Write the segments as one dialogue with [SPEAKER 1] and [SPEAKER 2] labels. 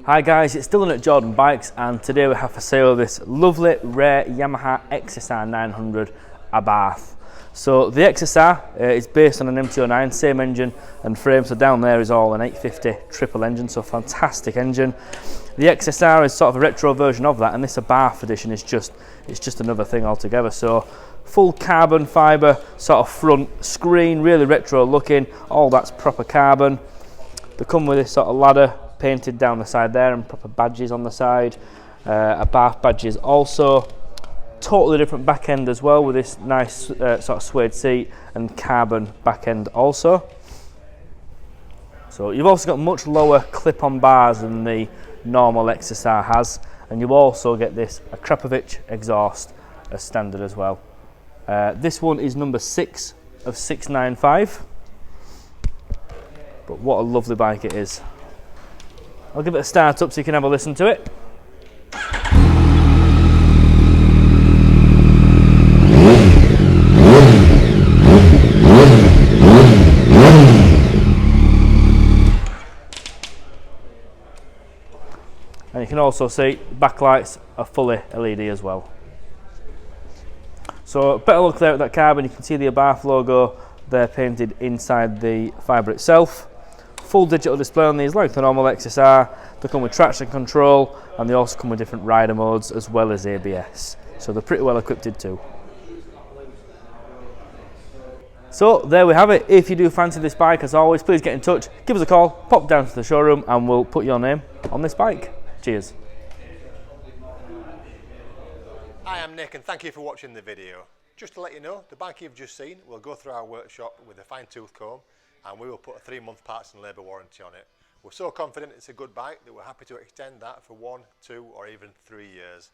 [SPEAKER 1] Hi guys, it's Dylan at Jordanbikes, and today we have for sale this lovely rare Yamaha XSR900 Abarth. So the XSR is based on an MT09, same engine and frame, so down there is all an 850 triple engine, so fantastic engine. The XSR is sort of a retro version of that, and this Abarth edition is just another thing altogether. So full carbon fibre sort of front screen, really retro looking, all that's proper carbon. They come with this sort of ladder painted down the side there and proper badges on the side. Abarth badges also. Totally different back end as well, with this nice sort of suede seat and carbon back end also. So you've also got much lower clip-on bars than the normal XSR has, and you also get this Akrapovic exhaust as standard as well. This one is number 6 of 695, but what a lovely bike it is. I'll give it a start up so you can have a listen to it. And you can also see backlights are fully LED as well. So better look there at that carbon, you can see the Abarth logo there painted inside the fibre itself. Full digital display on these like the normal XSR. They come with traction control, and they also come with different rider modes as well as ABS. So they're pretty well equipped too. So there we have it. If you do fancy this bike, as always, please get in touch, give us a call, pop down to the showroom and we'll put your name on this bike. Cheers.
[SPEAKER 2] Hi, I'm Nick and thank you for watching the video. Just to let you know, the bike you've just seen will go through our workshop with a fine-tooth comb, and we will put a 3-month parts and labour warranty on it. We're so confident it's a good bike that we're happy to extend that for 1, 2 or even 3 years.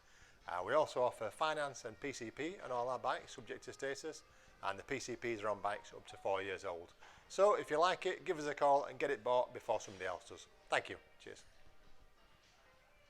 [SPEAKER 2] We also offer finance and PCP on all our bikes subject to status, and the PCPs are on bikes up to 4 years old. So if you like it, give us a call and get it bought before somebody else does. Thank you. Cheers.